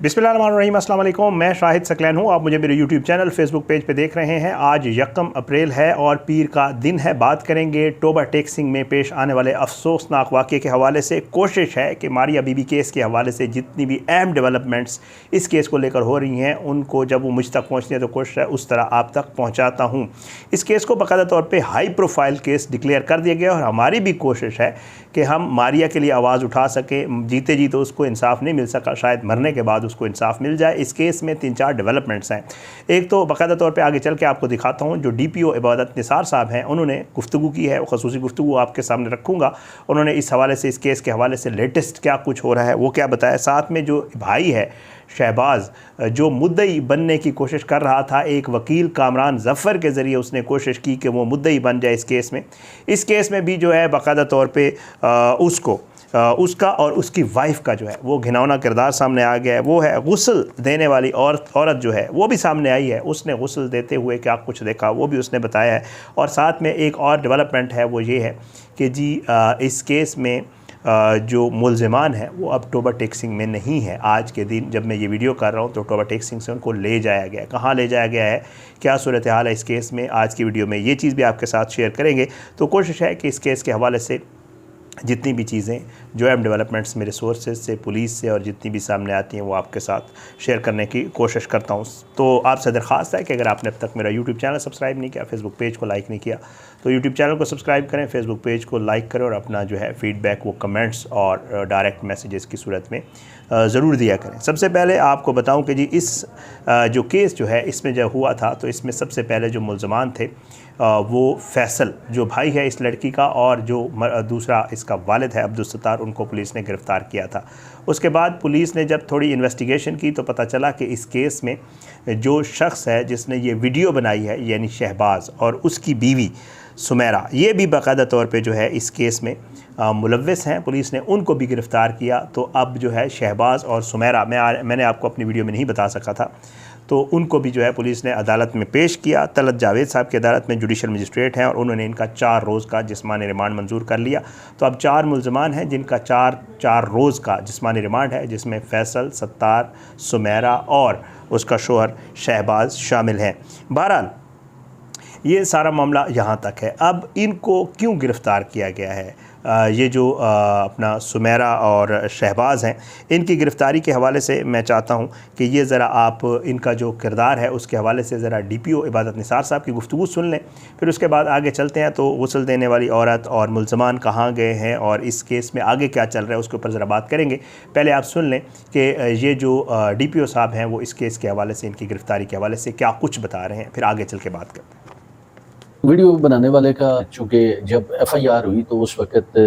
बिस्मिल्लाहिर्रहमानिर्रहीम, अस्सलाम वालेकुम। मैं शाहिद सकलैन हूँ। आप मुझे मेरे यूट्यूब चैनल फेसबुक पेज पे देख रहे हैं। आज 1 अप्रैल है और पीर का दिन है। बात करेंगे टोबा टेक्सिंग में पेश आने वाले अफसोसनाक वाक़े के हवाले से। कोशिश है कि मारिया बीबी केस के हवाले से जितनी भी अहम डेवलपमेंट्स इस केस को लेकर हो रही हैं उनको जब वो मुझ तक पहुँचती हैं तो कोशिश है उस तरह आप तक पहुँचाता हूँ। इस केस को बाकायदा तौर पर हाई प्रोफाइल केस डिक्लेयर कर दिया गया और हमारी भी कोशिश है कि हम मारिया के लिए आवाज़ उठा सकें। जीते जी तो उसको इंसाफ नहीं मिल सका, शायद मरने के बाद उसको इंसाफ मिल जाए। इस केस में 3-4 डेवलपमेंट्स हैं। एक तो बाकायदा तौर पे आगे चल के आपको दिखाता हूँ, जो DPO इबादत निसार साहब हैं उन्होंने गुफ्तगू की है, खसूसी गुफ्तगू आपके सामने रखूँगा। उन्होंने इस हवाले से, इस केस के हवाले से लेटेस्ट क्या कुछ हो रहा है वो क्या बताया। साथ में जो भाई है शहबाज, जो मुद्दई बनने की कोशिश कर रहा था, एक वकील कामरान ज़फ़र के ज़रिए उसने कोशिश की कि वो मुद्दई बन जाए इस केस में। इस केस में भी जो है बाकायदा तौर पे उसका और उसकी वाइफ का जो है वो घिनौना किरदार सामने आ गया है। वो है गुस्ल देने वाली औरत जो है वो भी सामने आई है। उसने गुस्ल देते हुए क्या कुछ देखा वो भी उसने बताया है। और साथ में एक और डेवलपमेंट है वो ये है कि जी इस केस में जो मुल्ज़िमान हैं वो अब टोबा टेक्सिंग में नहीं है। आज के दिन जब मैं ये वीडियो कर रहा हूँ तो टोबा टेक्सिंग से उनको ले जाया गया है। कहाँ ले जाया गया है, क्या सूरत हाल है इस केस में, आज की वीडियो में ये चीज़ भी आपके साथ शेयर करेंगे। तो कोशिश है कि इस केस के हवाले से जितनी भी चीज़ें जो है डेवलपमेंट्स मेरे सोर्सेज से, पुलिस से और जितनी भी सामने आती हैं वो आपके साथ शेयर करने की कोशिश करता हूँ। तो आपसे दरख्वास्त है कि अगर आपने अब तक मेरा यूट्यूब चैनल सब्सक्राइब नहीं किया, फेसबुक पेज को लाइक नहीं किया, तो यूट्यूब चैनल को सब्सक्राइब करें, फेसबुक पेज को लाइक करें और अपना जो है फ़ीडबैक वो कमेंट्स और डायरेक्ट मैसेजेस की सूरत में ज़रूर दिया करें। सबसे पहले आपको बताऊँ कि जी इस जो केस जो है इसमें जब हुआ था तो इसमें सबसे पहले जो मुल्ज़मान थे वो फैसल जो भाई है इस लड़की का और जो दूसरा इसका वालिद है अब्दुल सत्तार, उनको पुलिस ने गिरफ़्तार किया था। उसके बाद पुलिस ने जब थोड़ी इन्वेस्टिगेशन की तो पता चला कि इस केस में जो शख्स है जिसने ये वीडियो बनाई है यानी शहबाज और उसकी बीवी सुमेरा, ये भी बाकायदा तौर पे जो है इस केस में मुलव्वस हैं। पुलिस ने उनको भी गिरफ़्तार किया। तो अब जो है शहबाज और सुमेरा, मैंने आपको अपनी वीडियो में नहीं बता सका था, तो उनको भी जो है पुलिस ने अदालत में पेश किया। तलत जावेद साहब की अदालत में जुडिशल मजिस्ट्रेट हैं और उन्होंने इनका 4 रोज़ का जिस्मानी रिमांड मंजूर कर लिया। तो अब 4 मुल्ज़मान हैं जिनका 4 रोज़ का जिस्मानी रिमांड है, जिसमें फैसल, सत्तार, सुमेरा और उसका शोहर शहबाज शामिल हैं। बहरहाल ये सारा मामला यहाँ तक है। अब इनको क्यों गिरफ़्तार किया गया है, ये जो अपना सुमेरा और शहबाज हैं, इनकी गिरफ़्तारी के हवाले से मैं चाहता हूँ कि ये ज़रा आप इनका जो किरदार है उसके हवाले से ज़रा DPO इबादत निसार साहब की गुफ्तगू सुन लें, फिर उसके बाद आगे चलते हैं। तो गुस्ल देने वाली औरत और मुल्ज़मान कहाँ गए हैं और इस केस में आगे क्या चल रहा है उसके ऊपर ज़रा बात करेंगे। पहले आप सुन लें कि ये जो DPO साहब हैं वो इस केस के हवाले से, इनकी गिरफ़्तारी के हवाले से क्या कुछ बता रहे हैं, फिर आगे चल के बात करते हैं। वीडियो बनाने वाले का चूँकि जब FIR हुई तो उस वक़्त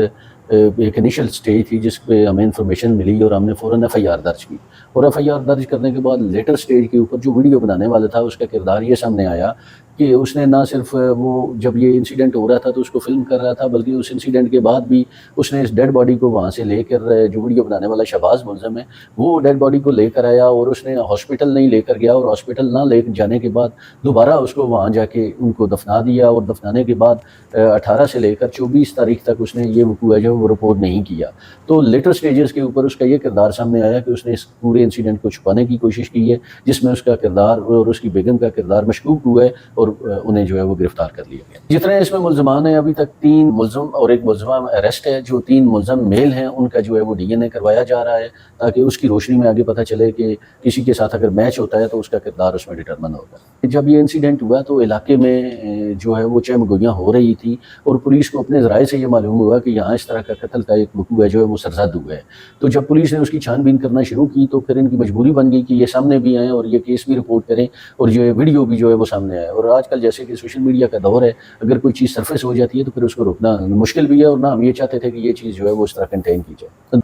एक इनिशियल स्टेज थी जिस पे हमें इंफॉर्मेशन मिली और हमने फ़ौरन FIR दर्ज की। और FIR दर्ज करने के बाद लेटर स्टेज के ऊपर जो वीडियो बनाने वाला था उसका किरदार ये सामने आया कि उसने ना सिर्फ वो जब ये इंसिडेंट हो रहा था तो उसको फिल्म कर रहा था, बल्कि उस इंसिडेंट के बाद भी उसने इस डेड बॉडी को वहाँ से लेकर, जो वीडियो बनाने वाला शहबाज मुल्ज़म है वो डेड बॉडी को लेकर आया और उसने हॉस्पिटल नहीं लेकर गया और हॉस्पिटल ना ले जाने के बाद दोबारा उसको वहाँ जाके उनको दफना दिया। और दफनाने के बाद 18 से लेकर 24 तारीख तक उसने ये वकूआ जो वो रिपोर्ट नहीं किया। तो लेटर स्टेजेस के ऊपर उसका ये किरदार सामने आया कि उसने इस पूरे इंसिडेंट को छुपाने की कोशिश की है, जिसमें उसका किरदार और उसकी बेगम का किरदार मशकूक हुआ है और उन्हें जो है वो गिरफ्तार कर लिया गया। जितने इसमें मुल्ज़मान हैं, अभी तक 3 मुल्ज़म और एक मुल्ज़मा अरेस्ट है। जो 3 मुल्ज़म मेल हैं उनका जो है वो DNA करवाया जा रहा है ताकि उसकी रोशनी में आगे पता चले कि किसी के साथ अगर मैच होता है तो उसका किरदार उसमें डिटरमिन होगा। जब ये इंसिडेंट हुआ तो इलाके में जो है वो चहमगोइयाँ हो रही थी और पुलिस को अपने ज़राए से ये मालूम हुआ कि यहाँ इस तरह का कत्ल का एक वकूआ जो है वो सरजद हुआ है। तो जब पुलिस ने उसकी छानबीन करना शुरू की तो फिर इनकी मजबूरी बन गई कि ये सामने भी आएँ और ये केस भी रिपोर्ट करें और जो है वीडियो भी जो है वो सामने आए। और आजकल जैसे कि सोशल मीडिया का दौर है, अगर कोई चीज़ सरफेस हो जाती है तो फिर उसको रोकना मुश्किल भी है और ना हम ये चाहते थे कि ये चीज़ जो है वो इस तरह कंटेन की जाए।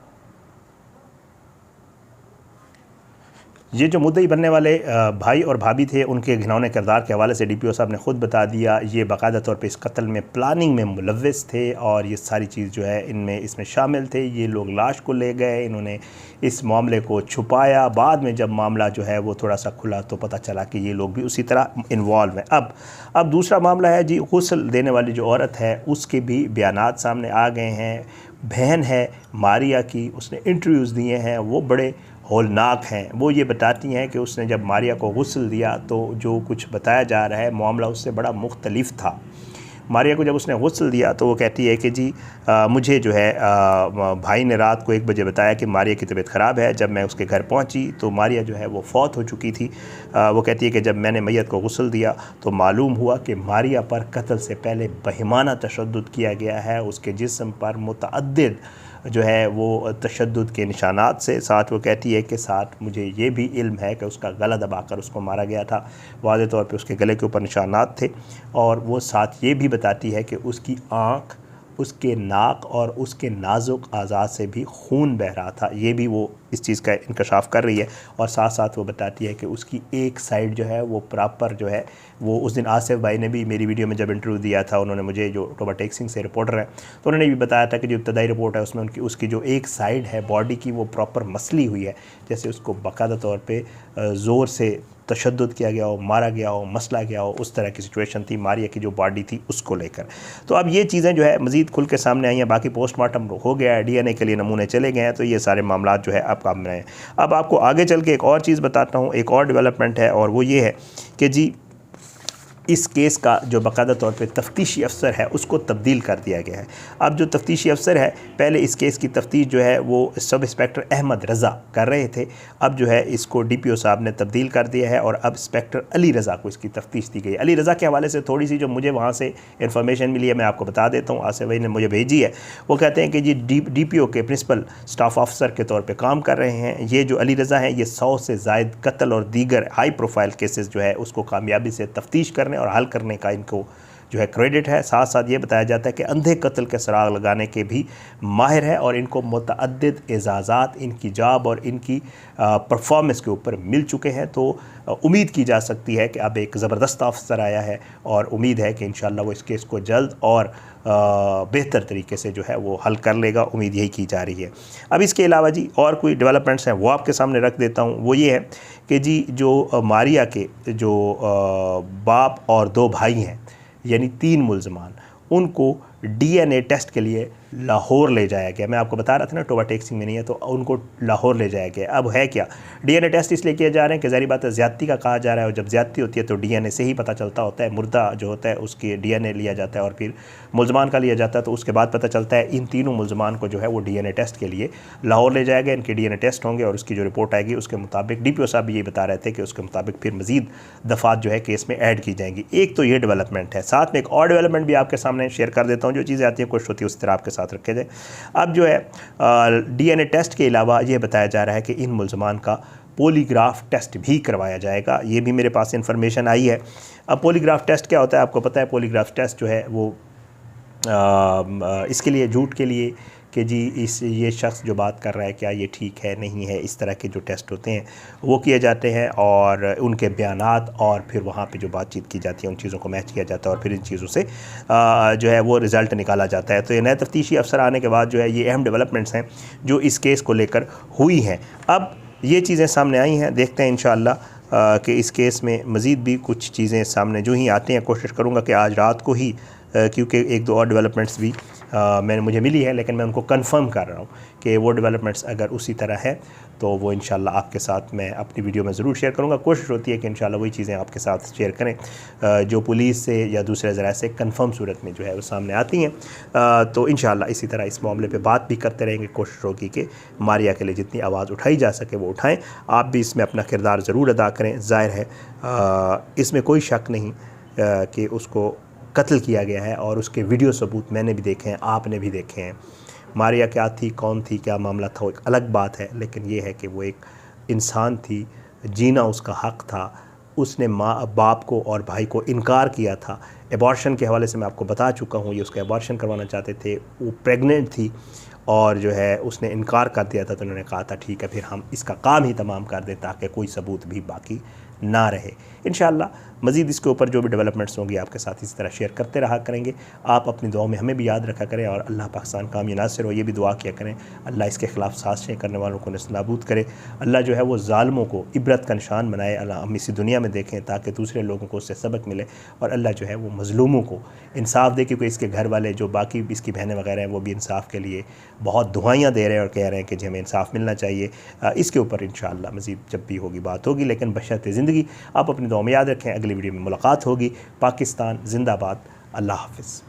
ये जो मुद्दई बनने वाले भाई और भाभी थे उनके घिनौने किरदार के हवाले से DPO साहब ने ख़ुद बता दिया। ये बाकायदा तौर पे इस कत्ल में प्लानिंग में मुलव्वस थे और ये सारी चीज़ जो है इसमें शामिल थे। ये लोग लाश को ले गए, इन्होंने इस मामले को छुपाया। बाद में जब मामला जो है वो थोड़ा सा खुला तो पता चला कि ये लोग भी उसी तरह इन्वॉल्व हैं। अब दूसरा मामला है जी, गुस्ल देने वाली जो औरत है उसके भी बयानात सामने आ गए हैं। बहन है मारिया की, उसने इंटरव्यूज़ दिए हैं, वो बड़े होलनाक हैं। वो ये बताती हैं कि उसने जब मारिया को गुस्ल दिया तो जो कुछ बताया जा रहा है मामला उससे बड़ा मुख्तलिफ था। मारिया को जब उसने गुस्ल दिया तो वो कहती है कि जी मुझे जो है भाई ने रात को 1 बजे बताया कि मारिया की तबीयत ख़राब है। जब मैं उसके घर पहुंची तो मारिया जो है वो फौत हो चुकी थी। वो कहती है कि जब मैंने मैयत को गुस्ल दिया तो मालूम हुआ कि मारिया पर कत्ल से पहले बहिमाना तशद्दुद किया गया है। उसके जिस्म पर मुतअद्दिद जो है वो तशद्दुद के निशानात से, साथ वो कहती है कि साथ मुझे ये भी इल्म है कि उसका गला दबाकर उसको मारा गया था। वाज़े तौर पे उसके गले के ऊपर निशानात थे। और वो साथ ये भी बताती है कि उसकी आँख, उसके नाक और उसके नाजुक आज़ा से भी खून बह रहा था। ये भी वो इस चीज़ का इंकशाफ कर रही है। और साथ साथ वो बताती है कि उसकी एक साइड जो है वो प्रॉपर जो है वो, उस दिन आसिफ भाई ने भी मेरी वीडियो में जब इंटरव्यू दिया था, उन्होंने मुझे, जो टोबा टेक्सिंग से रिपोर्टर हैं, तो उन्होंने भी बताया था कि जो इब्तदाई रिपोर्ट है उसमें उसकी जो एक साइड है बॉडी की वो प्रॉपर मसली हुई है, जैसे उसको बाकायदा तौर पर ज़ोर से तशद्दुद किया गया हो, मारा गया हो, मसला गया हो, उस तरह की सिचुएशन थी मारिया की जो बॉडी थी उसको लेकर। तो अब ये चीज़ें जो है मज़ीद खुल के सामने आई हैं। बाकी पोस्टमार्टम हो गया है, DNA के लिए नमूने चले गए हैं, तो ये सारे मामला जो है अब काम में हैं। अब आपको आगे चल के एक और चीज़ बताता हूँ, एक और डेवलपमेंट है, और वो ये है कि जी इस केस का जो बाकायदा तौर पे तफ्तीशी अफसर है उसको तब्दील कर दिया गया है। अब जो तफ्तीशी अफसर है, पहले इस केस की तफ्तीश जो है वो सब इंस्पेक्टर अहमद रज़ा कर रहे थे, अब जो है इसको DPO साहब ने तब्दील कर दिया है और अब इंस्पेक्टर अली रज़ा को इसकी तफ्तीश दी गई। अली रज़ा के हवाले से थोड़ी सी जो मुझे वहाँ से इन्फॉर्मेशन मिली है मैं आपको बता देता हूँ, आसिफ भाई ने मुझे भेजी है। वो कहते हैं कि जी DPO के प्रिंसिपल स्टाफ ऑफिसर के तौर पर काम कर रहे हैं। ये जो अली रज़ा हैं ये 100 से ज़ायद कत्ल और दीगर हाई प्रोफाइल केसेस जो है उसको कामयाबी से तफ्तीश करने और हल करने का इनको जो है क्रेडिट है। साथ साथ ये बताया जाता है कि अंधे कत्ल के सुराग लगाने के भी माहिर है और इनको मुतअद्दिद एजाज़ात इनकी जॉब और इनकी परफॉर्मेंस के ऊपर मिल चुके हैं। तो उम्मीद की जा सकती है कि अब एक ज़बरदस्त अफसर आया है और उम्मीद है कि इंशाअल्लाह वो इस केस को जल्द और बेहतर तरीके से जो है वो हल कर लेगा। उम्मीद यही की जा रही है। अब इसके अलावा जी और कोई डेवलपमेंट्स हैं वो आपके सामने रख देता हूँ। वो ये है कि जी जो मारिया के जो बाप और 2 भाई हैं, यानी 3 मुल्ज़मान, उनको DNA टेस्ट के लिए लाहौर ले जाया गया। मैं आपको बता रहा था ना टोबा टेक्सिंग में नहीं है, तो उनको लाहौर ले जाया गया। अब है क्या, DNA टेस्ट इसलिए किए जा रहे हैं कि ज़ाहिर बात है ज़्यादती का कहा जा रहा है, और जब ज़्यादती होती है तो DNA से ही पता चलता होता है। मुर्दा जो होता है उसकी DNA लिया जाता है और फिर मुल्ज़मान का लिया जाता है, तो उसके बाद पता चलता है। इन तीनों मुल्ज़मान को जो है वो DNA टेस्ट के लिए लाहौर ले जाया गया। इनके DNA टेस्ट होंगे और उसकी जो रिपोर्ट आएगी उसके मुताबिक DPO साहब भी ये बता रहे थे कि उसके मुताबिक फिर मज़ीद दफ़ात जो है केस में ऐड की जाएंगी। एक तो ये डेवलपमेंट है। साथ में एक और डेवलपमेंट भी आपके सामने शेयर कर देता हूँ। जो चीज़ें आती हैं कुछ होती है उस तरह आपके साथ रखे जाए। अब जो है DNA टेस्ट के अलावा ये बताया जा रहा है कि इन मुल्ज़मान का पॉलीग्राफ टेस्ट भी करवाया जाएगा। ये भी मेरे पास इंफॉर्मेशन आई है। अब पॉलीग्राफ टेस्ट क्या होता है आपको पता है। पॉलीग्राफ टेस्ट जो है वो इसके लिए, झूठ के लिए कि जी ये शख्स जो बात कर रहा है क्या ये ठीक है नहीं है, इस तरह के जो टेस्ट होते हैं वो किए जाते हैं और उनके बयानात और फिर वहाँ पे जो बातचीत की जाती है उन चीज़ों को मैच किया जाता है और फिर इन चीज़ों से जो है वो रिज़ल्ट निकाला जाता है। तो ये नए तफ्तीशी अफसर आने के बाद जो है ये अहम डेवलपमेंट्स हैं जो इस केस को लेकर हुई हैं। अब ये चीज़ें सामने आई हैं, देखते हैं इंशाअल्लाह कि इस केस में मज़ीद भी कुछ चीज़ें सामने जो ही आती हैं। कोशिश करूँगा कि आज रात को ही, क्योंकि 1-2 और डेवलपमेंट्स भी मुझे मिली है, लेकिन मैं उनको कंफर्म कर रहा हूँ कि वो डेवलपमेंट्स अगर उसी तरह है तो वो इंशाल्लाह आपके साथ मैं अपनी वीडियो में ज़रूर शेयर करूँगा। कोशिश होती है कि इंशाल्लाह वही चीज़ें आपके साथ शेयर करें जो पुलिस से या दूसरे ज़राए से कंफर्म सूरत में जो है वो सामने आती हैं। तो इंशाल्लाह इसी तरह इस मामले पे बात भी करते रहेंगे। कोशिश होगी कि मारिया के लिए जितनी आवाज़ उठाई जा सके वो उठाएँ। आप भी इसमें अपना किरदार ज़रूर अदा करें। ज़ाहिर है इसमें कोई शक नहीं कि उसको कत्ल किया गया है और उसके वीडियो सबूत मैंने भी देखे हैं, आपने भी देखे हैं। मारिया क्या थी, कौन थी, क्या मामला था, वो एक अलग बात है, लेकिन ये है कि वो एक इंसान थी, जीना उसका हक़ था। उसने माँ बाप को और भाई को इनकार किया था। एबॉर्शन के हवाले से मैं आपको बता चुका हूँ, ये उसका एबॉर्शन करवाना चाहते थे, वो प्रेग्नेंट थी और जो है उसने इनकार कर दिया था। तो उन्होंने कहा था ठीक है फिर हम इसका काम ही तमाम कर दें ताकि कोई सबूत भी बाकी ना रहे। इंशाअल्लाह मज़ीद इसके ऊपर जो भी डेवलपमेंट्स होंगी आपके साथ इसी तरह शेयर करते रहा करेंगे। आप अपनी दुआओं में हमें भी याद रखा करें और अल्लाह पाकिस्तान कामयाब नासिर हो, ये भी दुआ किया करें अल्लाह इसके ख़िलाफ़ साजिशें करने वालों को नस्ताबूद करे। अल्लाह जो है वो ज़ालिमों को इबरत का निशान बनाए। अल्लाह हम इसी दुनिया में देखें ताकि दूसरे लोगों को उससे सबक मिले और अल्लाह जो है वो मज़लूमों को इंसाफ दे, क्योंकि इसके घर वाले जो बाकी इसकी बहनें वगैरह हैं वो भी इंसाफ के लिए बहुत दुआएँ दे रहे हैं और कह रहे हैं कि जी हमें इंसाफ मिलना चाहिए। इसके ऊपर इंशाअल्लाह मज़ीद जब भी होगी बात होगी, लेकिन बशर्ते ज़िंदगी आप अपनी दुआ में याद रखें। अगली वीडियो में मुलाकात होगी। पाकिस्तान जिंदाबाद। अल्लाह हाफ़िज़।